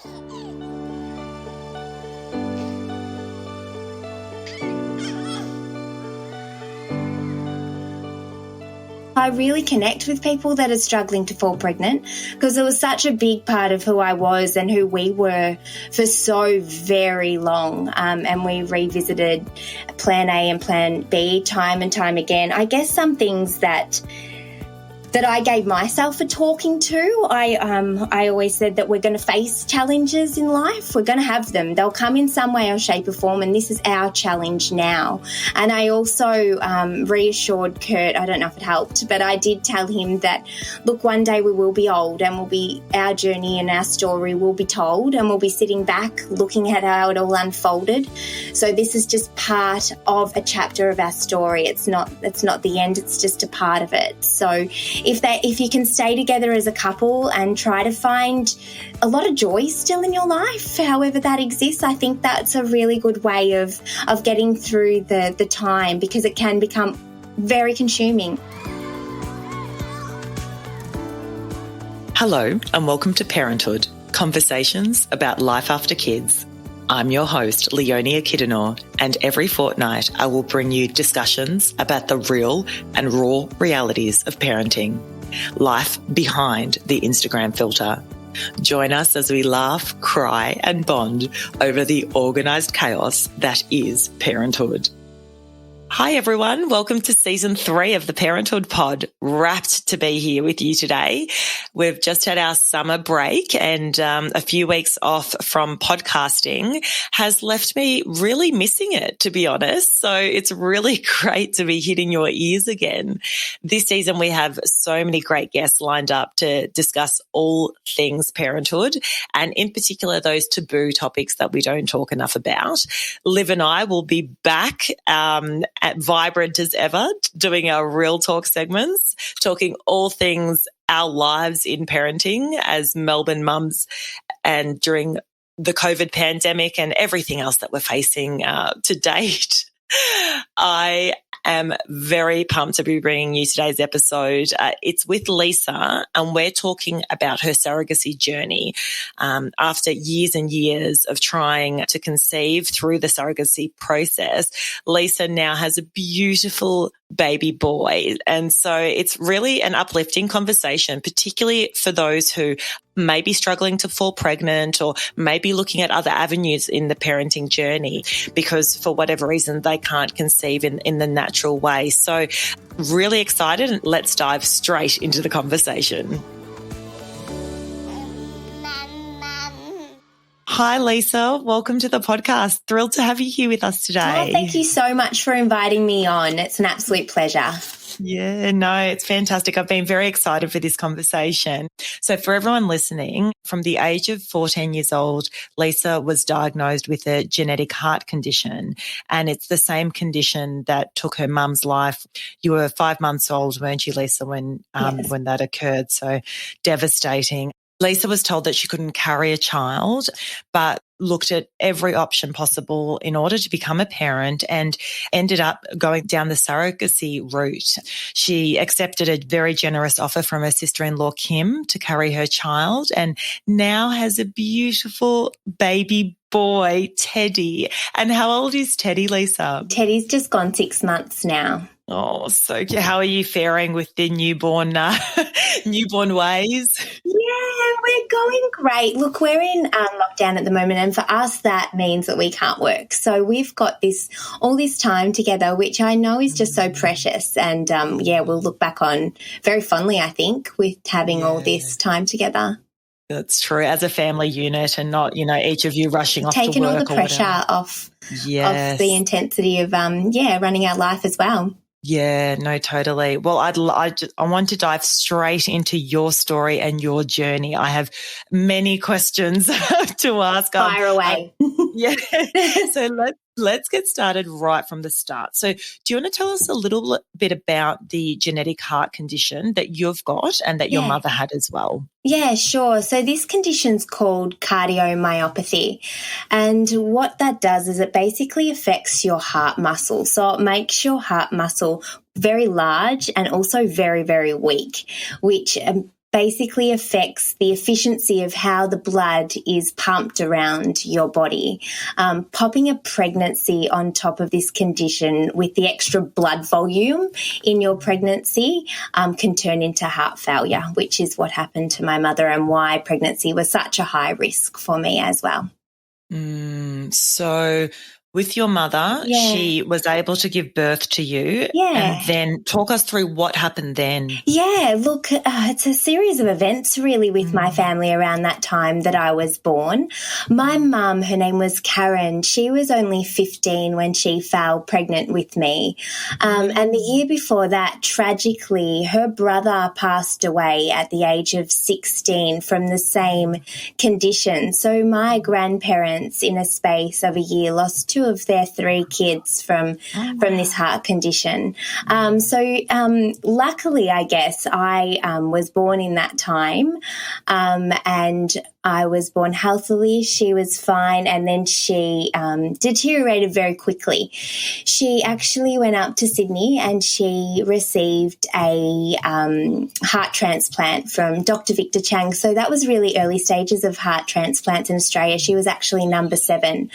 I really connect with people that are struggling to fall pregnant because it was such a big part of who I was and who we were for so very long. And we revisited Plan A and Plan B time and time again. I guess some things that I gave myself a talking to. I always said that we're going to face challenges in life. We're going to have them. They'll come in some way or shape or form, and this is our challenge now. And I also reassured Kurt, I don't know if it helped, but I did tell him that, look, one day we will be old and our journey and our story will be told, and we'll be sitting back looking at how it all unfolded. So this is just part of a chapter of our story. It's not the end. It's just a part of it. So if you can stay together as a couple and try to find a lot of joy still in your life, however that exists, I think that's a really good way of getting through the time, because it can become very consuming. Hello and welcome to Parenthood, conversations about life after kids. I'm your host, Leonia Kiddenor, and every fortnight I will bring you discussions about the real and raw realities of parenting, life behind the Instagram filter. Join us as we laugh, cry, and bond over the organised chaos that is parenthood. Hi everyone, welcome to season 3 of the Parenthood Pod. Rapt to be here with you today. We've just had our summer break, and a few weeks off from podcasting has left me really missing it, to be honest. So it's really great to be hitting your ears again. This season we have so many great guests lined up to discuss all things parenthood, and in particular those taboo topics that we don't talk enough about. Liv and I will be back at vibrant as ever, doing our real talk segments, talking all things our lives in parenting as Melbourne mums and during the COVID pandemic and everything else that we're facing to date. I am very pumped to be bringing you today's episode. It's with Lisa, and we're talking about her surrogacy journey. After years and years of trying to conceive through the surrogacy process, Lisa now has a beautiful baby boy. And so it's really an uplifting conversation, particularly for those who may be struggling to fall pregnant or maybe looking at other avenues in the parenting journey because for whatever reason they can't conceive in the natural way. So really excited, and let's dive straight into the conversation. Hi, Lisa. Welcome to the podcast. Thrilled to have you here with us today. Oh, thank you so much for inviting me on. It's an absolute pleasure. Yeah, no, it's fantastic. I've been very excited for this conversation. So for everyone listening, from the age of 14 years old, Lisa was diagnosed with a genetic heart condition, and it's the same condition that took her mum's life. You were 5 months old, weren't you, Lisa, when that occurred? So devastating. Lisa was told that she couldn't carry a child, but looked at every option possible in order to become a parent and ended up going down the surrogacy route. She accepted a very generous offer from her sister-in-law, Kim, to carry her child, and now has a beautiful baby boy, Teddy. And how old is Teddy, Lisa? Teddy's just gone 6 months now. Oh, so cute. How are you faring with the newborn ways? Yeah, we're going great. Look, we're in lockdown at the moment, and for us that means that we can't work. So we've got all this time together, which I know is just so precious. And, we'll look back on very fondly, I think, with having all this time together. That's true. As a family unit and not, each of you rushing off to work. Taking all the pressure off the intensity of, running our life as well. Yeah, no, totally. Well, I want to dive straight into your story and your journey. I have many questions to ask. Fire away. Yeah. So let's get started right from the start. So do you want to tell us a little bit about the genetic heart condition that you've got and that your mother had as well? Yeah, sure. So this condition's called cardiomyopathy. And what that does is it basically affects your heart muscle. So it makes your heart muscle very large and also very, very weak, which basically affects the efficiency of how the blood is pumped around your body. Popping a pregnancy on top of this condition with the extra blood volume in your pregnancy can turn into heart failure, which is what happened to my mother and why pregnancy was such a high risk for me as well. So with your mother, she was able to give birth to you. And then talk us through what happened then. Yeah, look, it's a series of events really with my family around that time that I was born. My mum, her name was Karen, she was only 15 when she fell pregnant with me. And the year before that, tragically, her brother passed away at the age of 16 from the same condition. So my grandparents, in a space of a year, lost two of their three kids from this heart condition. Luckily, I guess, I was born in that time and I was born healthily. She was fine, and then she deteriorated very quickly. She actually went up to Sydney and she received a heart transplant from Dr. Victor Chang. So that was really early stages of heart transplants in Australia. She was actually number 7.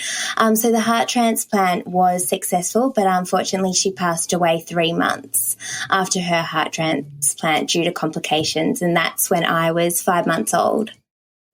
So the heart transplant was successful, but unfortunately she passed away 3 months after her heart transplant due to complications, and that's when I was 5 months old.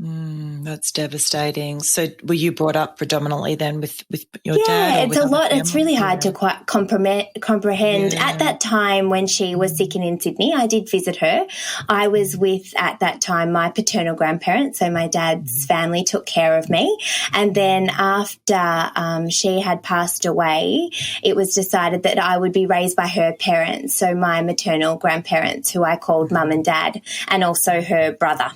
That's devastating. So were you brought up predominantly then with your dad? Yeah, it's a lot. It's really hard to quite comprehend. Yeah. At that time when she was sick and in Sydney, I did visit her. I was with, at that time, my paternal grandparents, so my dad's family took care of me. And then after she had passed away, it was decided that I would be raised by her parents, so my maternal grandparents, who I called mum and dad, and also her brother.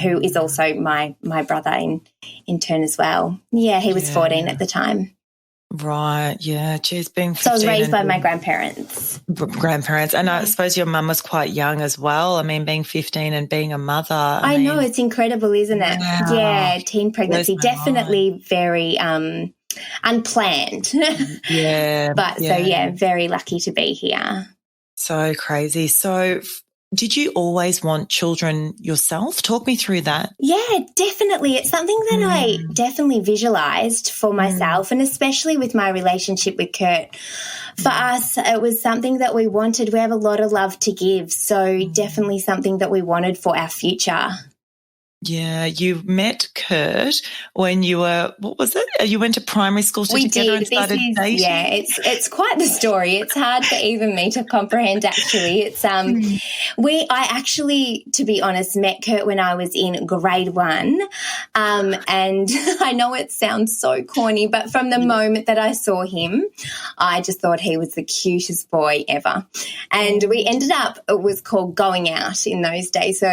Who is also my brother in turn as well. Yeah, he was 14 at the time. Right, yeah. Geez, being 15. So I was raised by my grandparents. And I suppose your mum was quite young as well. I mean, being 15 and being a mother. I know, it's incredible, isn't it? Wow. Yeah, teen pregnancy, definitely very unplanned. Very lucky to be here. So crazy. So did you always want children yourself? Talk me through that. Yeah, definitely. It's something that I definitely visualised for myself, and especially with my relationship with Kurt. For us, it was something that we wanted. We have a lot of love to give, so definitely something that we wanted for our future. Yeah, you met Kurt when you were, what was it? You went to primary school together and started dating? Yeah, it's quite the story. It's hard for even me to comprehend, actually. It's I actually, to be honest, met Kurt when I was in grade 1, and I know it sounds so corny, but from the moment that I saw him, I just thought he was the cutest boy ever. And we ended up, it was called going out in those days, so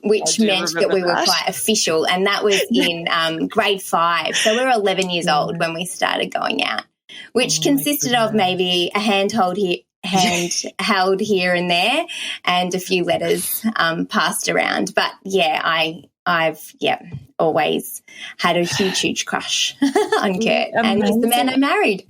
which meant that we were quite official, and that was in grade 5. So we were 11 years old when we started going out, which consisted of maybe a hand held here and there and a few letters passed around. But I've always had a huge crush on Kurt, and he's the man I married.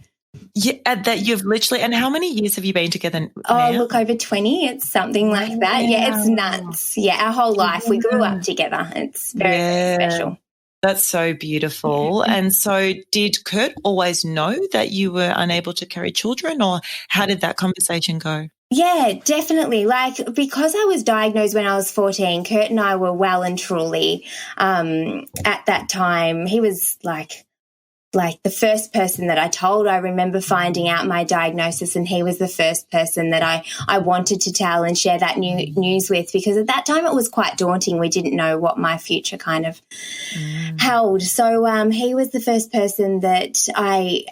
Yeah, that you've literally, and how many years have you been together now? Look, over 20. It's something like that. Yeah, it's nuts. Yeah, our whole life. We grew up together. It's very special. That's so beautiful. And so did Kurt always know that you were unable to carry children, or how did that conversation go? Yeah, definitely. Because I was diagnosed when I was 14, Kurt and I were well and truly at that time. He was like the first person that I told. I remember finding out my diagnosis, and he was the first person that I wanted to tell and share that news with, because at that time it was quite daunting. We didn't know what my future kind of held. So he was the first person that I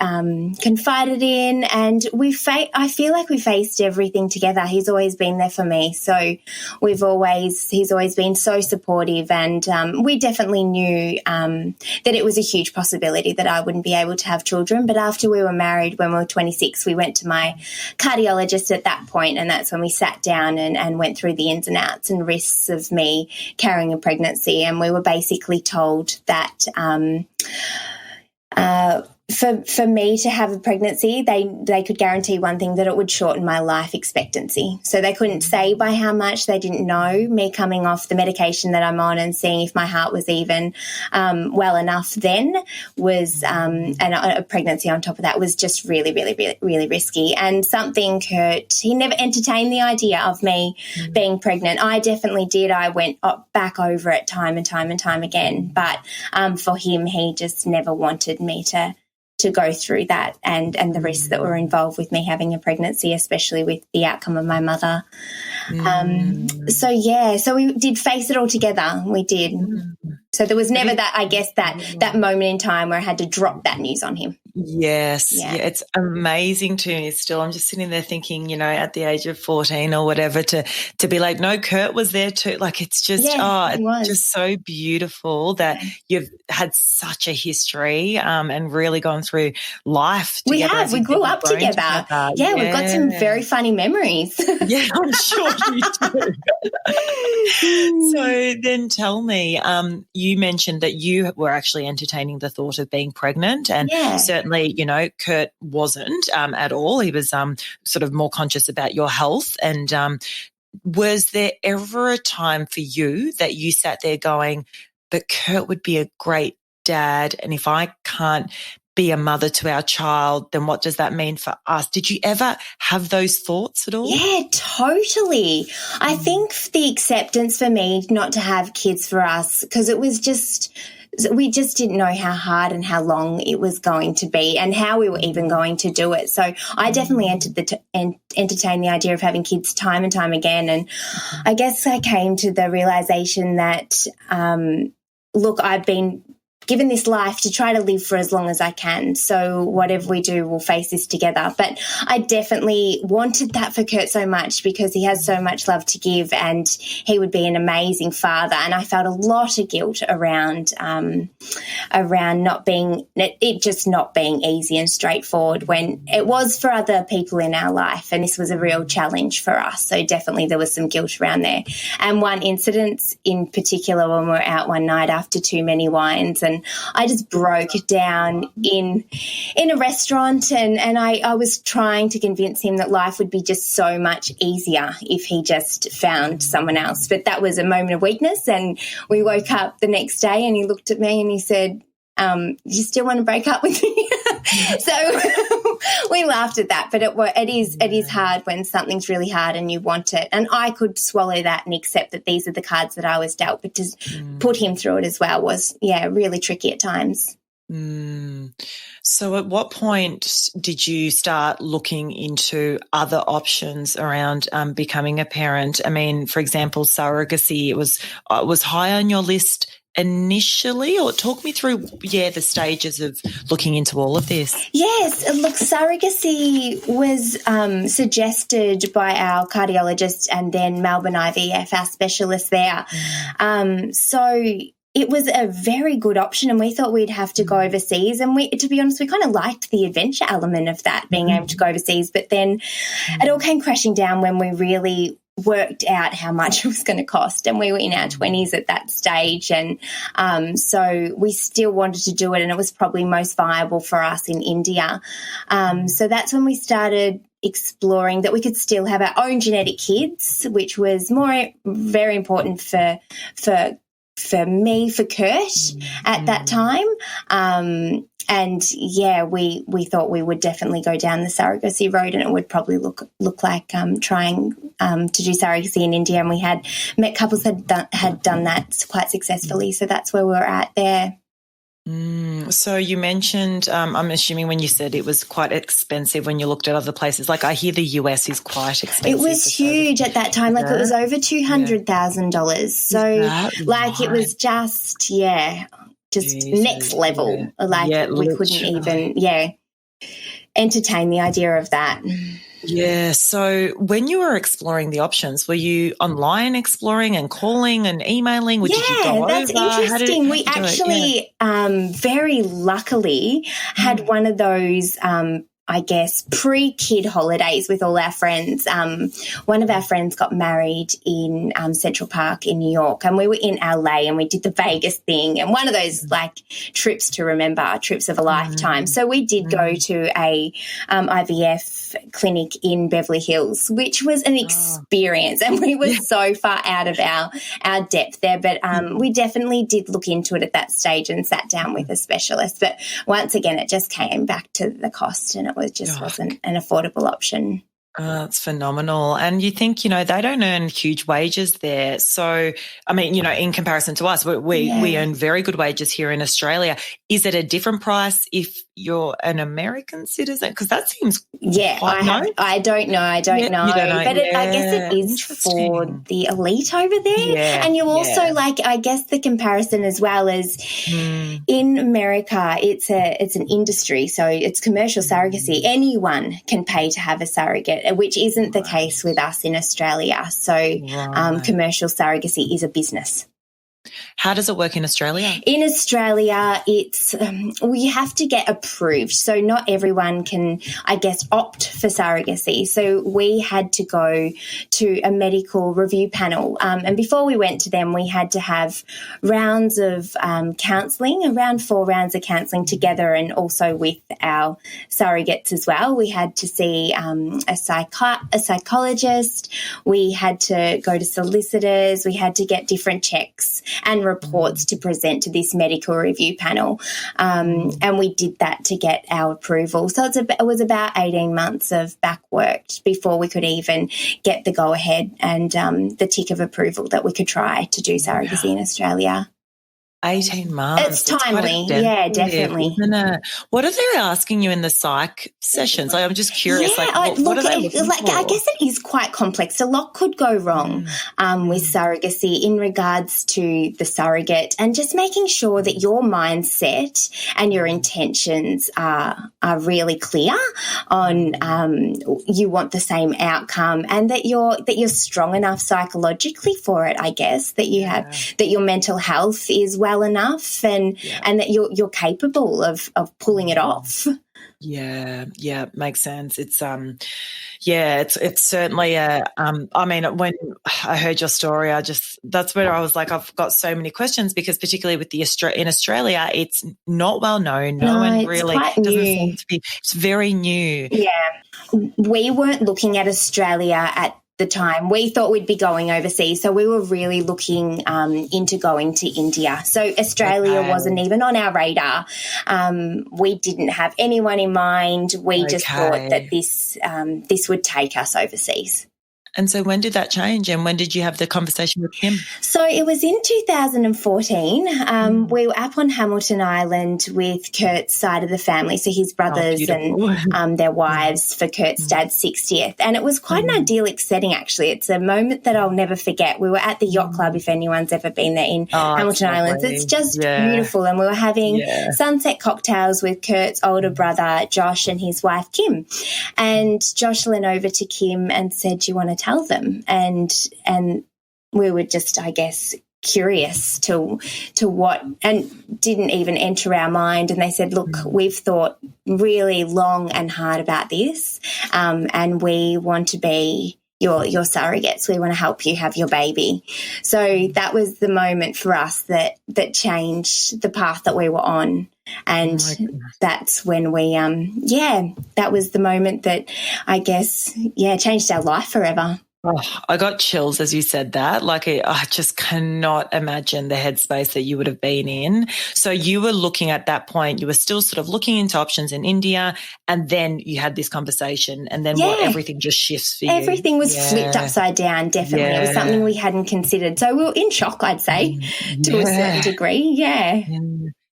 confided in, and I feel like we faced everything together. He's always been there for me. So he's always been so supportive, and we definitely knew that it was a huge possibility that I wouldn't be able to have children. But after we were married, when we were 26, we went to my cardiologist at that point, and that's when we sat down and went through the ins and outs and risks of me carrying a pregnancy. And we were basically told that for me to have a pregnancy, they could guarantee one thing, that it would shorten my life expectancy. So they couldn't say by how much. They didn't know. Me coming off the medication that I'm on and seeing if my heart was even well enough then was, and a pregnancy on top of that was just really, really, really, really risky. And something Kurt, he never entertained the idea of me being pregnant. I definitely did. I went back over it time and time and time again. But for him, he just never wanted me to go through that and the risks that were involved with me having a pregnancy, especially with the outcome of my mother. So we did face it all together. We did. So there was never that, I guess, that moment in time where I had to drop that news on him. Yes. Yeah, it's amazing to me still. I'm just sitting there thinking, at the age of 14 or whatever, to be like, no, Kurt was there too. Like, it's just, it's just so beautiful that you've had such a history and really gone through life together. We grew up together. Yeah, we've got some very funny memories. Yeah, I'm sure you do. So then tell me, you mentioned that you were actually entertaining the thought of being pregnant, and certainly, Kurt wasn't at all. He was sort of more conscious about your health. And was there ever a time for you that you sat there going, but Kurt would be a great dad, and if I can't be a mother to our child, then what does that mean for us? Did you ever have those thoughts at all? Yeah, totally. I think the acceptance for me not to have kids for us, because it was just, we just didn't know how hard and how long it was going to be and how we were even going to do it. So I definitely entertained the idea of having kids time and time again. And I guess I came to the realization that, look, I've been given this life to try to live for as long as I can. So whatever we do, we'll face this together. But I definitely wanted that for Kurt so much, because he has so much love to give and he would be an amazing father. And I felt a lot of guilt around not being easy and straightforward when it was for other people in our life. And this was a real challenge for us. So definitely there was some guilt around there. And one incident in particular, when we were out one night after too many wines, and I just broke down in a restaurant, and I was trying to convince him that life would be just so much easier if he just found someone else. But that was a moment of weakness, and we woke up the next day and he looked at me and he said, you still want to break up with me? So we laughed at that, but it is hard when something's really hard and you want it. And I could swallow that and accept that these are the cards that I was dealt, but to put him through it as well was, really tricky at times. So at what point did you start looking into other options around becoming a parent? I mean, for example, surrogacy, it was high on your list initially, or talk me through, the stages of looking into all of this. Yes, look, surrogacy was suggested by our cardiologist and then Melbourne IVF, our specialist there. So it was a very good option, and we thought we'd have to go overseas. And to be honest, we kind of liked the adventure element of that, being able to go overseas. But then it all came crashing down when we really worked out how much it was going to cost, and we were in our 20s at that stage, and so we still wanted to do it, and it was probably most viable for us in India. So that's when we started exploring that we could still have our own genetic kids, which was very important for me, for Kurt at that time. And we thought we would definitely go down the surrogacy road, and it would probably look like trying to do surrogacy in India. And we had met couples had done that quite successfully. So that's where we were at there. So you mentioned, I'm assuming when you said it was quite expensive when you looked at other places, like I hear the US is quite expensive. It was huge at that time, like it was over $200,000. So it was just next level. We couldn't even, entertain the idea of that. Yeah. So when you were exploring the options, were you online exploring and calling and emailing? Did you go that's over? interesting. We actually very luckily had one of those I guess, pre-kid holidays with all our friends. One of our friends got married in Central Park in New York, and we were in LA and we did the Vegas thing, and one of those like trips to remember, trips of a lifetime. So we did go to a IVF clinic in Beverly Hills, which was an experience, and we were so far out of our depth there. But we definitely did look into it at that stage and sat down with a specialist. But once again, it just came back to the cost, and it was just wasn't an affordable option. That's phenomenal. And you think, they don't earn huge wages there. So, I mean, in comparison to us, we earn very good wages here in Australia. Is it a different price if you're an American citizen? Because that seems I don't know. I don't know. But I guess it is for the elite over there. Yeah, and you also I guess the comparison as well is in America, it's an industry. So it's commercial surrogacy. Anyone can pay to have a surrogate, which isn't the case with us in Australia. So commercial surrogacy is a business. How does it work in Australia? In Australia, it's you have to get approved. So not everyone can, I guess, opt for surrogacy. So we had to go to a medical review panel. And before we went to them, we had to have rounds of counselling, around 4 rounds of counselling together, and also with our surrogates as well. We had to see a psychologist. We had to go to solicitors. We had to get different checks and reports to present to this medical review panel. And we did that to get our approval. So it was about 18 months of back work before we could even get the go-ahead and the tick of approval that we could try to do surrogacy in Australia. 18 months. It's timely. Yeah, definitely. What are they asking you in the psych sessions? I'm just curious. What are they looking for? I guess it is quite complex. A lot could go wrong with surrogacy in regards to the surrogate, and just making sure that your mindset and your intentions are really clear on you want the same outcome, and that you're strong enough psychologically for it. I guess that you have that your mental health is well enough, and that you're capable of pulling it off. Yeah, makes sense. It's it's certainly I mean, when I heard your story, that's where I was like, I've got so many questions, because particularly with in Australia, it's not well known. No one really doesn't seem to be. It's very new. Yeah, we weren't looking at Australia at the time. We thought we'd be going overseas, so we were really looking into going to India. So Australia wasn't even on our radar. We didn't have anyone in mind. We just thought that this would take us overseas. And so when did that change, and when did you have the conversation with him? So it was in 2014. We were up on Hamilton Island with Kurt's side of the family, so his brothers and their wives for Kurt's dad's 60th. And it was quite an idyllic setting, actually. It's a moment that I'll never forget. We were at the yacht club, if anyone's ever been there in Hamilton Island. It's just beautiful. And we were having sunset cocktails with Kurt's older brother, Josh, and his wife, Kim. And Josh leaned over to Kim and said, "Do you want to tell them?" And we were just, I guess, curious to what, and didn't even enter our mind. And they said, "Look, we've thought really long and hard about this, and we want to be your surrogates. We want to help you have your baby." So that was the moment for us that changed the path that we were on. And that's when we, that was the moment that I guess, changed our life forever. Oh, I got chills as you said that. Like, I just cannot imagine the headspace that you would have been in. So you were looking at that point, you were still sort of looking into options in India, and then you had this conversation, and then everything just shifts for you. Everything was flipped upside down, definitely. It was something we hadn't considered. So we were in shock, I'd say, to a certain degree,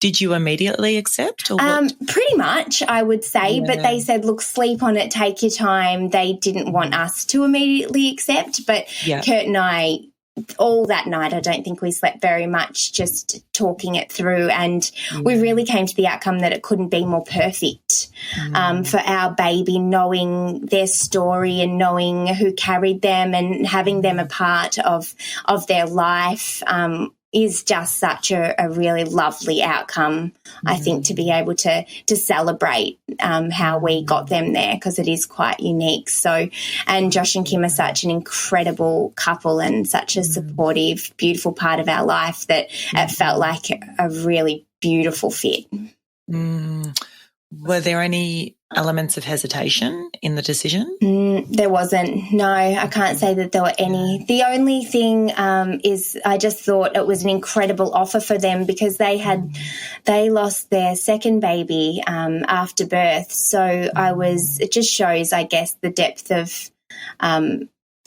Did you immediately accept? Or what? Pretty much, I would say. But they said, look, sleep on it, take your time. They didn't want us to immediately accept. But Kurt and I, all that night, I don't think we slept very much, just talking it through. And we really came to the outcome that it couldn't be more perfect for our baby, knowing their story and knowing who carried them and having them a part of their life. is just such a really lovely outcome, I think, to be able to celebrate how we got them there, because it is quite unique. So, and Josh and Kim are such an incredible couple and such a supportive, beautiful part of our life that it felt like a really beautiful fit. Were there any elements of hesitation in the decision? There wasn't. No, I can't say that there were any. The only thing is I just thought it was an incredible offer for them, because they lost their second baby after birth. So it just shows, I guess, the depth of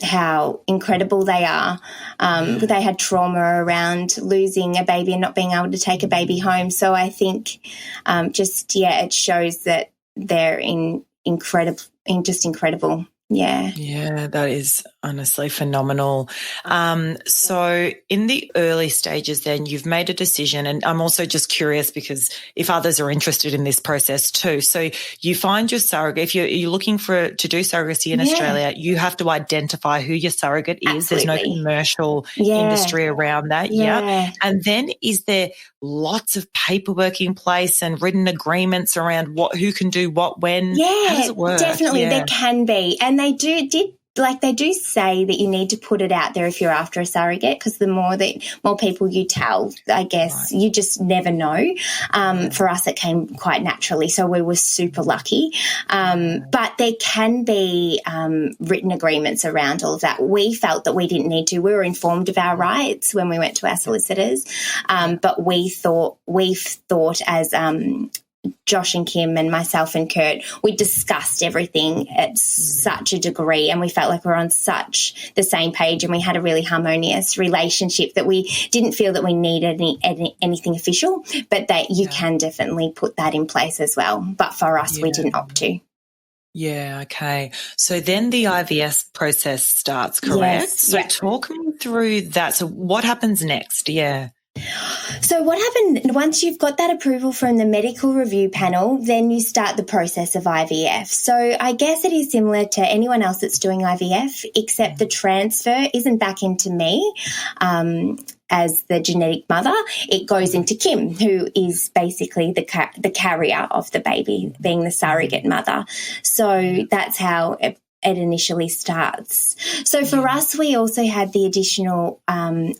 how incredible they are. They had trauma around losing a baby and not being able to take a baby home. So I think it shows that they're incredible. Yeah. Yeah, that is honestly phenomenal. So in the early stages then you've made a decision, and I'm also just curious because if others are interested in this process too. So you find your surrogate, if you're looking to do surrogacy in Australia, you have to identify who your surrogate is. Absolutely. There's no commercial industry around that. Yeah. And then is there lots of paperwork in place and written agreements around who can do what when? Yeah, how does it work? Definitely there can be. And they do say that you need to put it out there if you're after a surrogate, because the more people you tell, I guess, you just never know. For us, it came quite naturally, so we were super lucky. But there can be written agreements around all of that. We felt that we didn't need to. We were informed of our rights when we went to our solicitors, but we've thought as Josh and Kim and myself and Kurt, we discussed everything at such a degree, and we felt like we were on such the same page, and we had a really harmonious relationship that we didn't feel that we needed anything official, but that you can definitely put that in place as well. But for us, we didn't opt to. Yeah, okay. So then the IVF process starts, correct? So talk me through that. So what happens next? Yeah. So what happened, once you've got that approval from the medical review panel, then you start the process of IVF. So I guess it is similar to anyone else that's doing IVF, except the transfer isn't back into me as the genetic mother. It goes into Kim, who is basically the carrier of the baby, being the surrogate mother. So that's how it initially starts. So for us, we also had the additional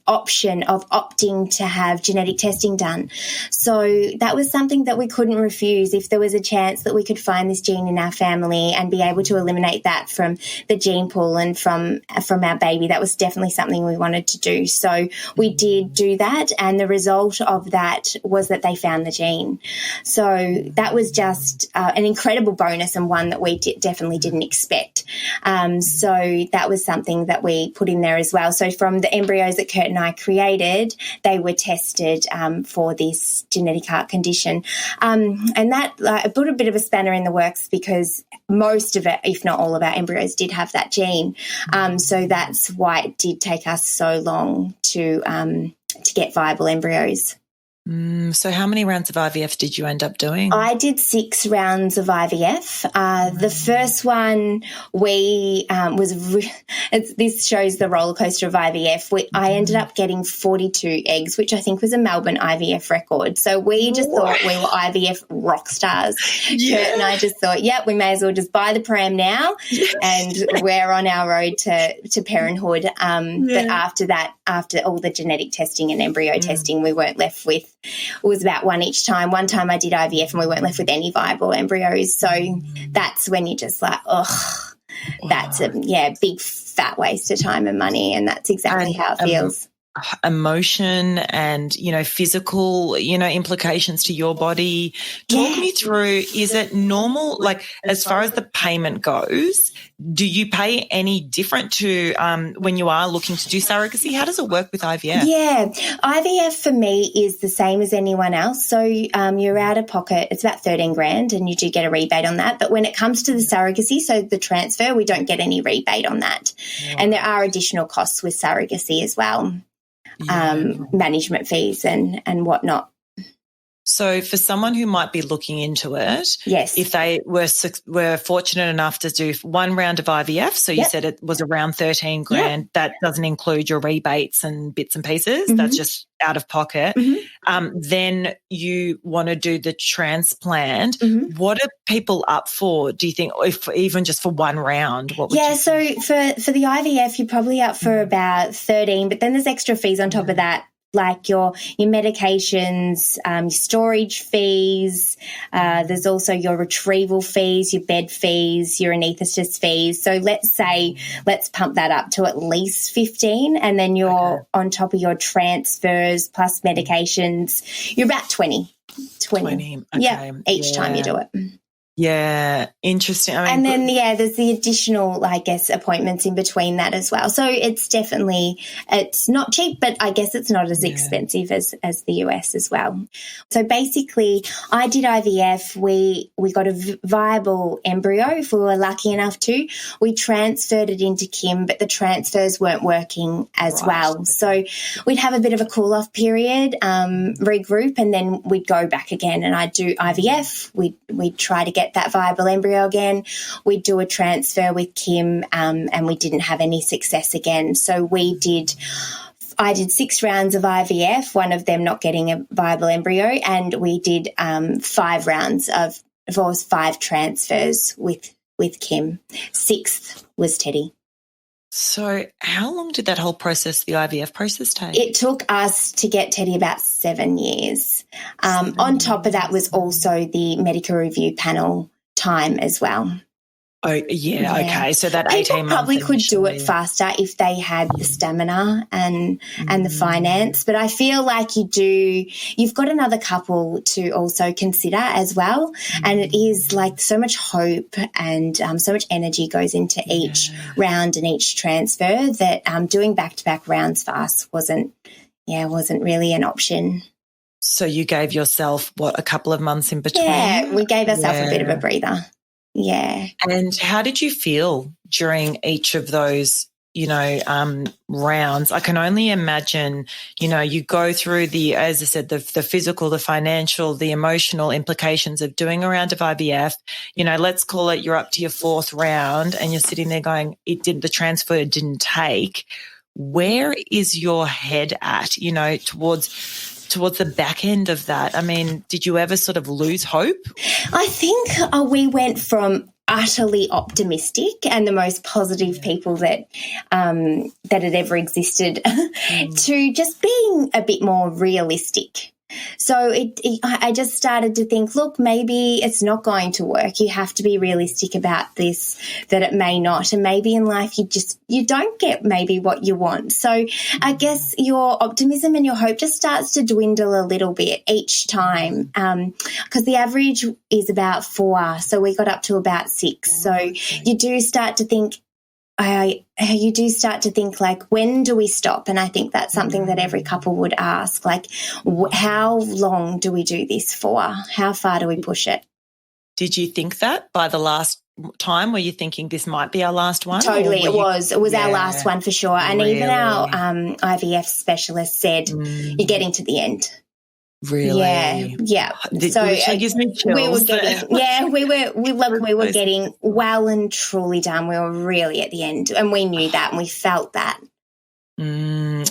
option of opting to have genetic testing done. So that was something that we couldn't refuse. If there was a chance that we could find this gene in our family and be able to eliminate that from the gene pool and from our baby, that was definitely something we wanted to do. So we did do that, and the result of that was that they found the gene. So that was just an incredible bonus, and one that we definitely didn't expect. So that was something that we put in there as well. So from the embryos that Kurt and I created, they were tested for this genetic heart condition. And that put a bit of a spanner in the works, because most of it, if not all of our embryos, did have that gene. So that's why it did take us so long to get viable embryos. So how many rounds of IVF did you end up doing? I did 6 rounds of IVF. The first one this shows the roller coaster of IVF. I ended up getting 42 eggs, which I think was a Melbourne IVF record. So we just thought we were IVF rock stars. Kurt and I just thought, we may as well just buy the pram now, and we're on our road to parenthood. But after that, after all the genetic testing and embryo testing, we weren't left with, it was about one each time. One time I did IVF and we weren't left with any viable embryos. So that's when you're just like, that's a big fat waste of time and money, and that's exactly how it feels. Emotion and, physical, implications to your body. Talk me through, is it normal, like as far as the payment goes, do you pay any different to when you are looking to do surrogacy? How does it work with IVF? Yeah, IVF for me is the same as anyone else. So you're out of pocket, it's about $13,000, and you do get a rebate on that. But when it comes to the surrogacy, so the transfer, we don't get any rebate on that. Yeah. And there are additional costs with surrogacy as well. Management fees and whatnot. So for someone who might be looking into it, Yes. if they were fortunate enough to do one round of IVF, so you said it was around 13 grand, that doesn't include your rebates and bits and pieces, that's just out of pocket. Then you want to do the transplant. What are people up for, do you think, if even just for one round? What would you so for the IVF, you're probably up for about 13, but then there's extra fees on top of that, like your medications, your storage fees. There's also your retrieval fees, your bed fees, your anaesthetist fees. So let's pump that up to at least 15, and then you're on top of your transfers plus medications, you're about 20. 20. Okay. Yeah, each time you do it. Yeah, interesting. I and mean, then, there's the additional, I guess, appointments in between that as well. So it's definitely, it's not cheap, but I guess it's not as expensive as the US as well. So basically, I did IVF. We got a viable embryo if we were lucky enough to. We transferred it into Kim, but the transfers weren't working as well. So we'd have a bit of a cool-off period, regroup, and then we'd go back again, and I'd do IVF. We'd try to get that viable embryo again. We'd do a transfer with Kim, and we didn't have any success again. So I did 6 rounds of IVF, one of them not getting a viable embryo, and we did 5 rounds of 5 transfers with Kim. 6th was Teddy. So how long did that whole process, the IVF process, take? It took us to get Teddy about 7 years. On top of that was also the medical review panel time as well. Oh, yeah. Okay. So that 18 months. People probably could do it faster if they had the stamina and the finance, but I feel like you've got another couple to also consider as well. And it is like so much hope and so much energy goes into each round and each transfer that doing back-to-back rounds for us wasn't really an option. So you gave yourself, a couple of months in between? Yeah, we gave ourselves a bit of a breather. Yeah. And how did you feel during each of those, rounds? I can only imagine, you go through as I said, the physical, the financial, the emotional implications of doing a round of IVF. Let's call it you're up to your 4th round and you're sitting there going, the transfer didn't take. Where is your head at, towards the back end of that? I mean, did you ever sort of lose hope? I think we went from utterly optimistic and the most positive people that had ever existed to just being a bit more realistic. So I just started to think, look, maybe it's not going to work. You have to be realistic about this, that it may not. And maybe in life you don't get maybe what you want. So I guess your optimism and your hope just starts to dwindle a little bit each time, because the average is about 4. So we got up to about 6. So you do start to think, like, when do we stop? And I think that's something that every couple would ask, like, how long do we do this for? How far do we push it? Did you think that by the last time? Were you thinking this might be our last one? Totally, it was our last one for sure. And even our IVF specialist said, you're getting to the end. Really? Yeah. So it gives me chills. we were getting well and truly done. We were really at the end, and we knew that and we felt that.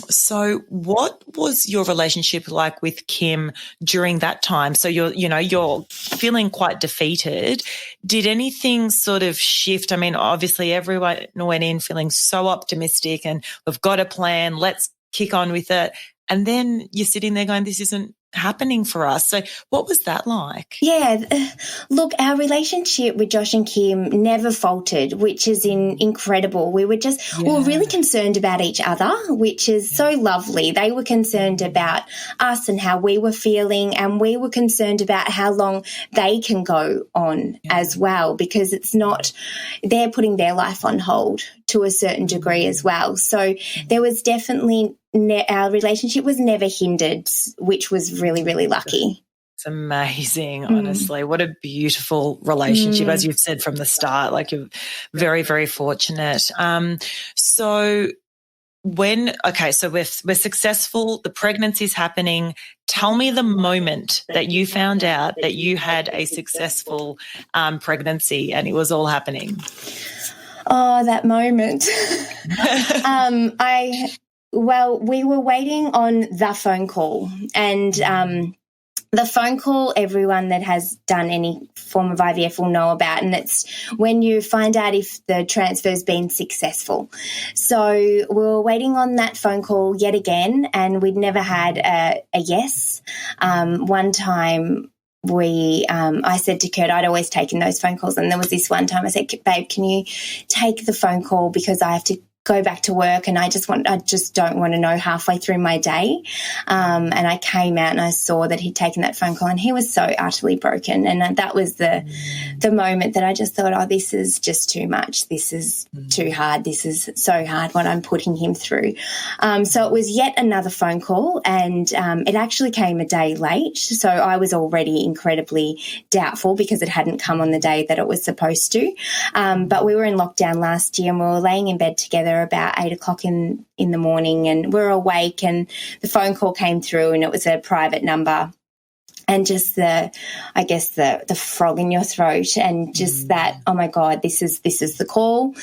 So what was your relationship like with Kim during that time? So you're feeling quite defeated. Did anything sort of shift? I mean, obviously everyone went in feeling so optimistic and we've got a plan, let's kick on with it. And then you're sitting there going, this isn't happening for us. So what was that like? Yeah, look, our relationship with Josh and Kim never faltered, which is incredible. We were we were really concerned about each other, which is so lovely. They were concerned about us and how we were feeling, and we were concerned about how long they can go on as well, because it's not, they're putting their life on hold to a certain degree as well. So there was definitely our relationship was never hindered, which was really, really lucky. It's amazing, honestly. What a beautiful relationship, as you've said from the start. Like, you're very, very fortunate. So so we're successful, the pregnancy's happening. Tell me the moment that you found out that you had a successful pregnancy and it was all happening. Oh, that moment. We were waiting on the phone call, and the phone call, everyone that has done any form of IVF will know about, and it's when you find out if the transfer's been successful. So we were waiting on that phone call yet again, and we'd never had a yes. One time I said to Kurt, I'd always taken those phone calls, and there was this one time I said, babe, can you take the phone call because I have to go back to work and I just don't want to know halfway through my day. And I came out and I saw that he'd taken that phone call, and he was so utterly broken. And that was the moment that I just thought, oh, this is just too much. This is too hard. This is so hard what I'm putting him through. So it was yet another phone call, and it actually came a day late. So I was already incredibly doubtful because it hadn't come on the day that it was supposed to. But we were in lockdown last year, and we were laying in bed together about 8 o'clock in the morning, and we're awake, and the phone call came through, and it was a private number, and just the frog in your throat, and just that, oh my God, this is the call.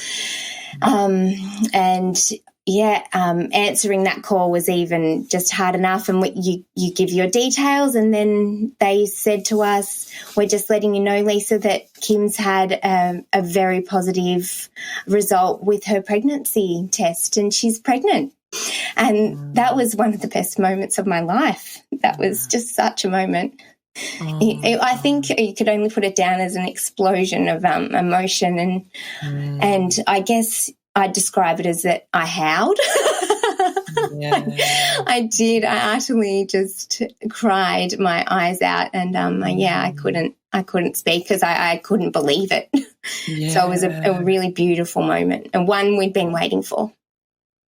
Answering that call was even just hard enough, and you give your details, and then they said to us, we're just letting you know, Lisa, that Kim's had a very positive result with her pregnancy test, and she's pregnant. And that was one of the best moments of my life. That was just such a moment. I think you could only put it down as an explosion of emotion, and I guess I'd describe it as that I howled. Yeah. I did. I utterly just cried my eyes out, and I couldn't speak because I couldn't believe it. Yeah. So it was a really beautiful moment, and one we'd been waiting for.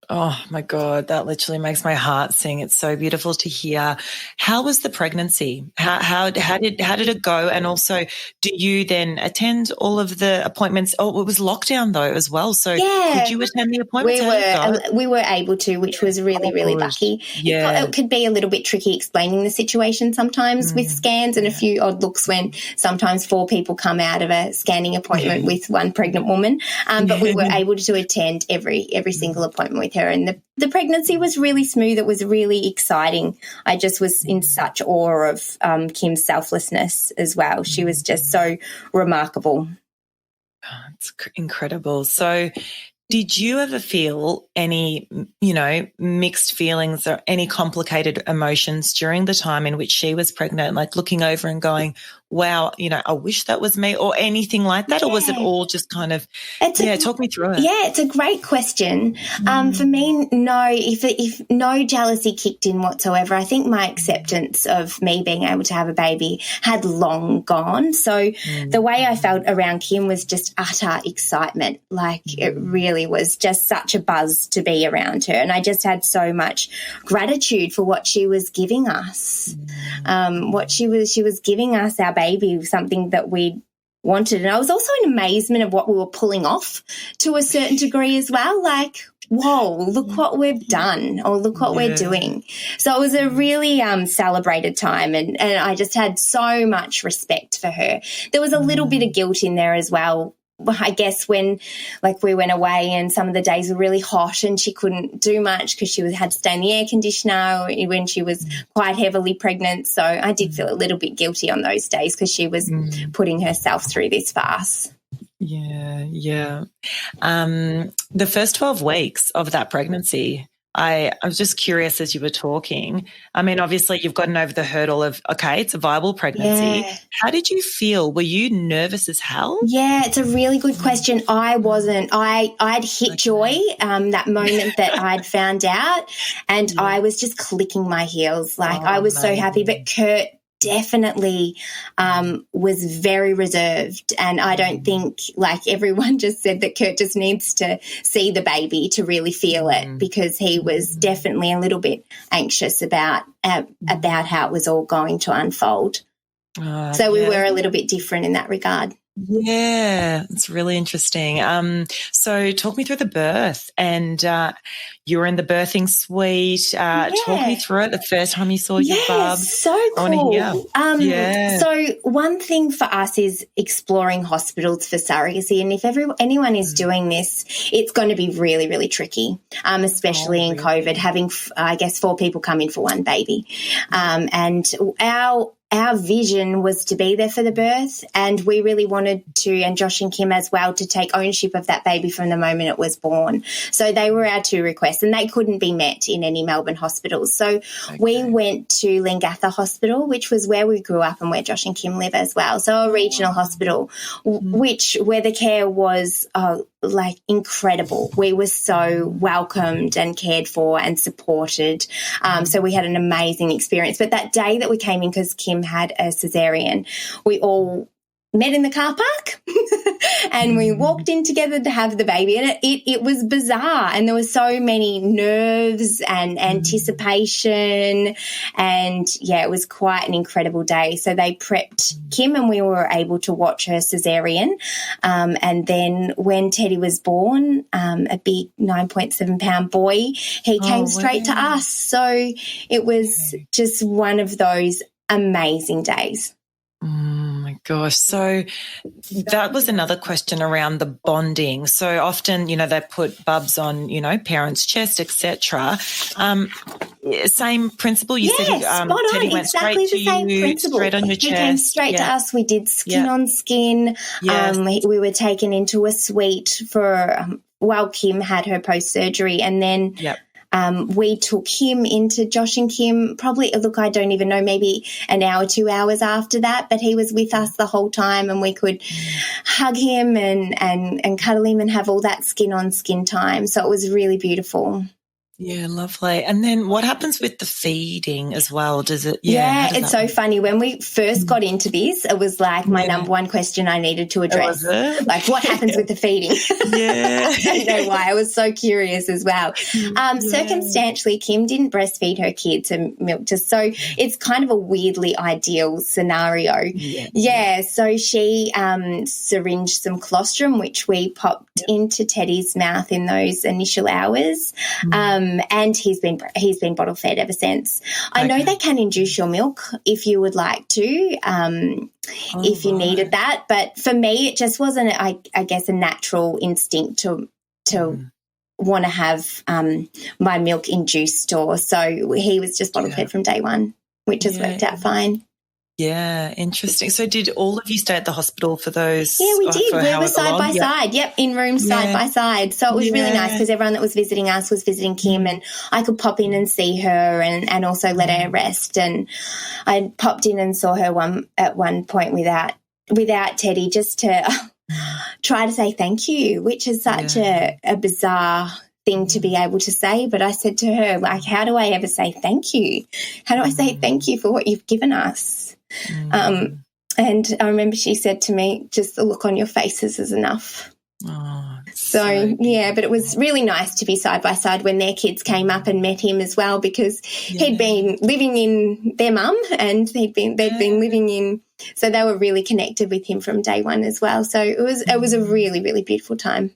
Oh my God, that literally makes my heart sing. It's so beautiful to hear. How was the pregnancy? How did it go? And also, do you then attend all of the appointments? Oh, it was lockdown though as well. So could you attend the appointments? We were able to, which was really lucky. Yeah. It could be a little bit tricky explaining the situation sometimes with scans, and a few odd looks when sometimes 4 people come out of a scanning appointment with one pregnant woman. But we were able to attend every single appointment with her, and the pregnancy was really smooth. It was really exciting. I just was in such awe of Kim's selflessness as well. She was just so remarkable. Oh, it's incredible. So did you ever feel any, mixed feelings or any complicated emotions during the time in which she was pregnant, like looking over and going, wow, I wish that was me, or anything like that? Yeah. Or was it all just kind of, talk me through it. Yeah, it's a great question. For me, no, if no jealousy kicked in whatsoever, I think my acceptance of me being able to have a baby had long gone. So the way I felt around Kim was just utter excitement. Like it really was just such a buzz to be around her. And I just had so much gratitude for what she was giving us. She was giving us our baby, something that we wanted. And I was also in amazement of what we were pulling off to a certain degree as well. Like, whoa, look what we've done, or look what we're doing. So it was a really celebrated time, and I just had so much respect for her. There was a little bit of guilt in there as well, I guess, when we went away and some of the days were really hot and she couldn't do much because she had to stay in the air conditioner when she was quite heavily pregnant. So I did feel a little bit guilty on those days because she was putting herself through this fast. Yeah. The first 12 weeks of that pregnancy, I was just curious as you were talking. I mean, obviously you've gotten over the hurdle of, okay, it's a viable pregnancy. Yeah. How did you feel? Were you nervous as hell? Yeah, it's a really good question. I wasn't. I'd hit joy that moment that I'd found out, and I was just clicking my heels. I was so happy. But Kurt definitely was very reserved, and I don't think, everyone just said, that Kurt just needs to see the baby to really feel it, because he was definitely a little bit anxious about how it was all going to unfold. So we were a little bit different in that regard. Yeah, it's really interesting. So talk me through the birth, and you were in the birthing suite. Talk me through it, the first time you saw your bub. So I wanna hear. cool. So one thing for us is exploring hospitals for surrogacy, and if anyone is doing this, it's going to be really, really tricky, especially in COVID, having, I guess, 4 people come in for one baby. And our vision was to be there for the birth, and we really wanted to, and Josh and Kim as well, to take ownership of that baby from the moment it was born. So they were our 2 requests, and they couldn't be met in any Melbourne hospitals. So we went to Leongatha Hospital, which was where we grew up and where Josh and Kim live as well. So a regional hospital, where the care was like incredible. We were so welcomed and cared for and supported. So we had an amazing experience. But that day that we came in, because Kim had a cesarean, we all met in the car park and we walked in together to have the baby, and it was bizarre, and there were so many nerves and anticipation, and it was quite an incredible day. So they prepped Kim and we were able to watch her cesarean, and then when Teddy was born, a big 9.7 pound boy, he came straight to us. So it was just one of those amazing days. Oh my gosh. So that was another question around the bonding. So often, they put bubs on, parents' chest, etc. Same principle. You said spot on. Teddy went exactly straight the same to you, principle. straight on your chest. He came straight to us. We did skin on skin. Yes. We were taken into a suite for while Kim had her post-surgery, and then we took him into Josh and Kim probably, look, I don't even know, maybe an hour, 2 hours after that, but he was with us the whole time, and we could hug him and cuddle him and have all that skin-on-skin time. So it was really beautiful. Yeah, lovely. And then what happens with the feeding as well? Does it? It's so funny. When we first got into this, it was like my number one question I needed to address. Like, what happens with the feeding? I don't know why. I was so curious as well. Circumstantially, Kim didn't breastfeed her kids and milked us. So it's kind of a weirdly ideal scenario. So she syringed some colostrum, which we popped into Teddy's mouth in those initial hours. And he's been bottle fed ever since. I know they can induce your milk if you would like to, if you needed that. But for me, it just wasn't, I guess, a natural instinct to want to have my milk induced, so he was just bottle fed from day one, which has worked out fine. Yeah, interesting. So did all of you stay at the hospital for those? Yeah, we did. We were side by side. Yep, in rooms side by side. So it was really nice because everyone that was visiting us was visiting Kim, and I could pop in and see her and also let her rest. And I popped in and saw her at one point without Teddy, just to try to say thank you, which is such a bizarre thing to be able to say. But I said to her, like, how do I ever say thank you? How do I say thank you for what you've given us? And I remember she said to me, just the look on your faces is enough. So but it was really nice to be side by side when their kids came up and met him as well, because he'd been living in their mum and they'd been living in, so they were really connected with him from day one as well. So it was a really, really beautiful time.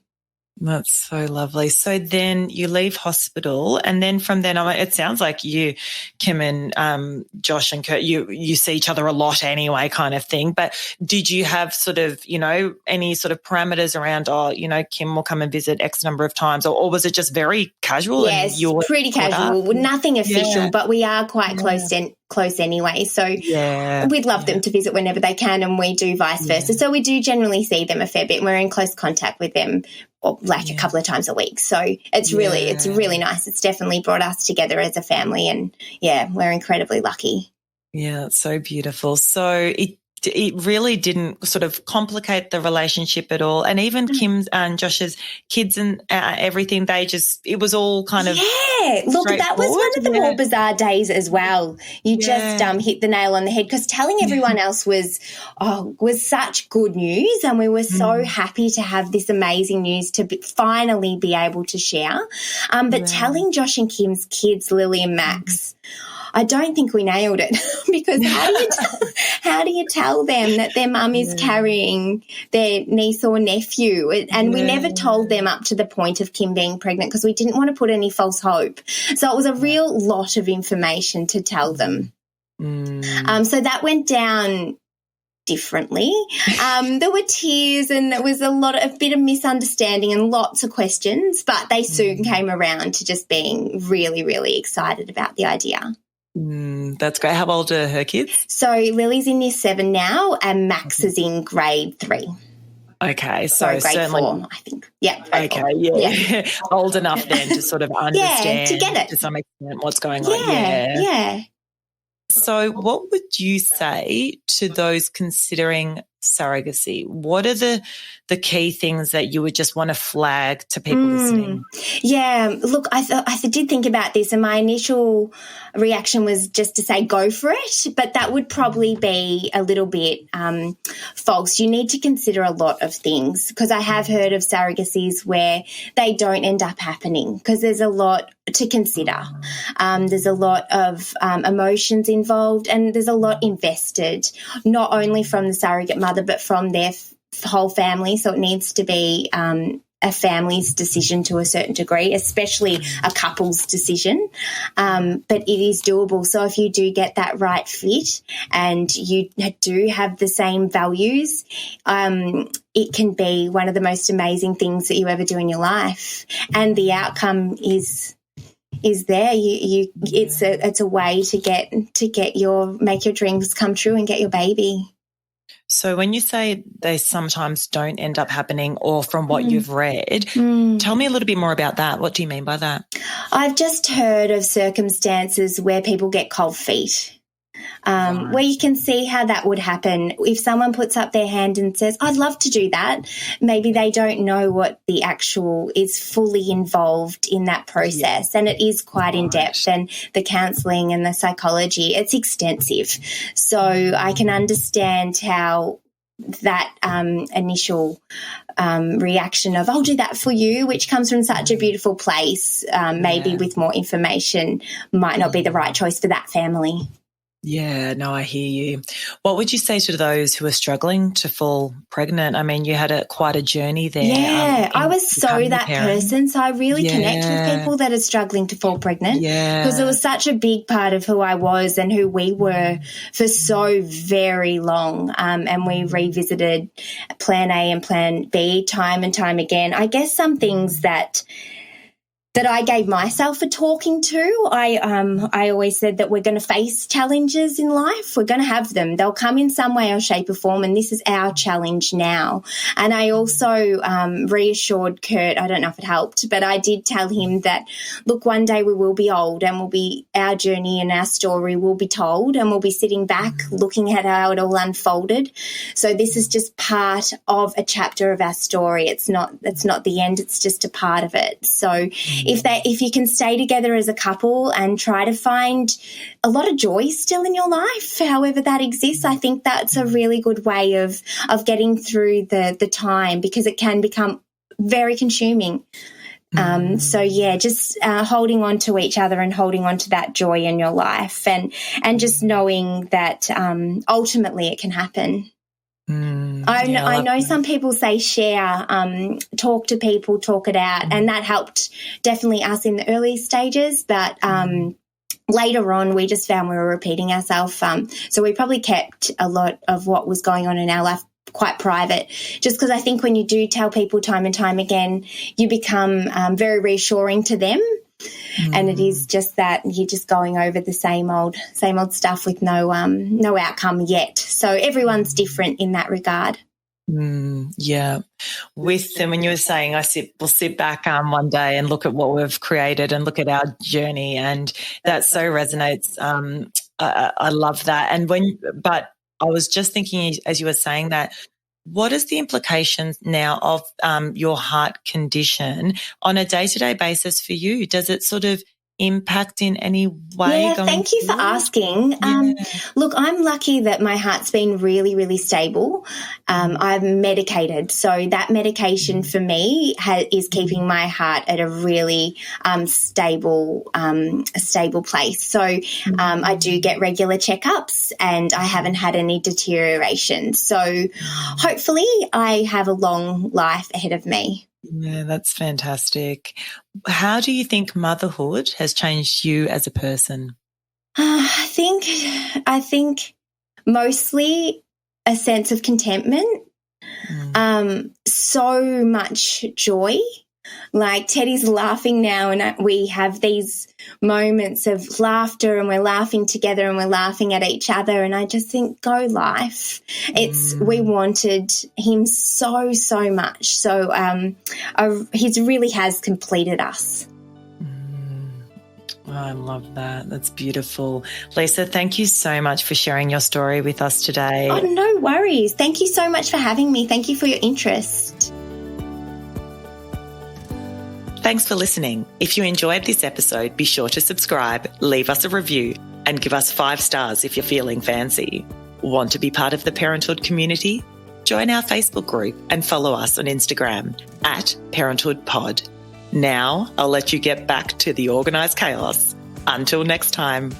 That's so lovely. So then you leave hospital, and then from then on, it sounds like you, Kim and Josh and Kurt, you see each other a lot anyway, kind of thing. But did you have sort of, any sort of parameters around, Kim will come and visit X number of times, or was it just very casual? Yes, pretty casual, nothing official, but we are quite close anyway. So we'd love them to visit whenever they can, and we do vice versa. So we do generally see them a fair bit, and we're in close contact with them a couple of times a week. So it's really nice. It's definitely brought us together as a family, and we're incredibly lucky. Yeah, it's so beautiful. So it really didn't sort of complicate the relationship at all. And even Kim's and Josh's kids and everything, it was all kind of look, that was one of the more bizarre days as well. You just hit the nail on the head, because telling everyone else was such good news, and we were so happy to have this amazing news to finally be able to share. But telling Josh and Kim's kids, Lily and Max, I don't think we nailed it because how do you tell them that their mum is carrying their niece or nephew? And we never told them up to the point of Kim being pregnant because we didn't want to put any false hope. So it was a real lot of information to tell them. So that went down differently. There were tears and there was a bit of misunderstanding and lots of questions, but they soon came around to just being really, really excited about the idea. That's great. How old are her kids? So Lily's in year 7 now and Max is in grade 3. Okay, so grade certainly 4, I think. Yeah. Okay, yeah. Old enough then to sort of understand to get it. to some extent what's going on. Yeah. So what would you say to those considering surrogacy? What are the key things that you would just want to flag to people listening? Yeah, look, I did think about this and my initial reaction was just to say go for it, but that would probably be a little bit false. You need to consider a lot of things because I have heard of surrogacies where they don't end up happening because there's a lot to consider. There's a lot of emotions involved and there's a lot invested, not only from the surrogate mother but from their whole family. So it needs to be a family's decision to a certain degree, especially a couple's decision. But it is doable. So if you do get that right fit and you do have the same values, it can be one of the most amazing things that you ever do in your life. And the outcome is there. It's a way to make your dreams come true and get your baby. So when you say they sometimes don't end up happening or from what you've read, tell me a little bit more about that. What do you mean by that? I've just heard of circumstances where people get cold feet. Where you can see how that would happen. If someone puts up their hand and says, I'd love to do that, maybe they don't know what the actual is fully involved in that process. And it is quite in-depth and the counselling and the psychology, it's extensive. So I can understand how that initial reaction of I'll do that for you, which comes from such a beautiful place, maybe with more information might not be the right choice for that family. Yeah, no, I hear you. What would you say to those who are struggling to fall pregnant? I mean, you had quite a journey there. Yeah, I was so that person. So I really connect with people that are struggling to fall pregnant because it was such a big part of who I was and who we were for so very long. And we revisited Plan A and Plan B time and time again. I guess some things that I gave myself a talking to. I always said that we're going to face challenges in life. We're going to have them. They'll come in some way or shape or form, and this is our challenge now. And I also reassured Kurt, I don't know if it helped, but I did tell him that, look, one day we will be old and our journey and our story will be told and we'll be sitting back looking at how it all unfolded. So this is just part of a chapter of our story. It's not the end. It's just a part of it. So if you can stay together as a couple and try to find a lot of joy still in your life, however that exists, I think that's a really good way of getting through the time because it can become very consuming. So just holding on to each other and holding on to that joy in your life and just knowing that ultimately it can happen. I know some people say share, talk to people, talk it out, and that helped definitely us in the early stages, but later on we just found we were repeating ourselves. So we probably kept a lot of what was going on in our life quite private, just because I think when you do tell people time and time again, you become very reassuring to them. And it is just that you're just going over the same old stuff with no outcome yet. So everyone's different in that regard. Yeah. When you were saying we'll sit back one day and look at what we've created and look at our journey, and that so resonates. I love that. But I was just thinking as you were saying that, what is the implications now of your heart condition on a day-to-day basis for you? Does it sort of impact in any way? Yeah, thank you for asking. Look, I'm lucky that my heart's been really, really stable. I'm medicated, so that medication for me is keeping my heart at a really stable place. So I do get regular checkups, and I haven't had any deterioration. So hopefully, I have a long life ahead of me. Yeah, that's fantastic. How do you think motherhood has changed you as a person? I think mostly a sense of contentment, so much joy. Like Teddy's laughing now, and we have these moments of laughter, and we're laughing together and we're laughing at each other. And I just think, go life. We wanted him so much. So he really has completed us. Oh, I love that. That's beautiful. Lisa, thank you so much for sharing your story with us today. Oh, no worries. Thank you so much for having me. Thank you for your interest. Thanks for listening. If you enjoyed this episode, be sure to subscribe, leave us a review, and give us 5 stars if you're feeling fancy. Want to be part of the parenthood community? Join our Facebook group and follow us on Instagram @ParenthoodPod. Now I'll let you get back to the organised chaos. Until next time.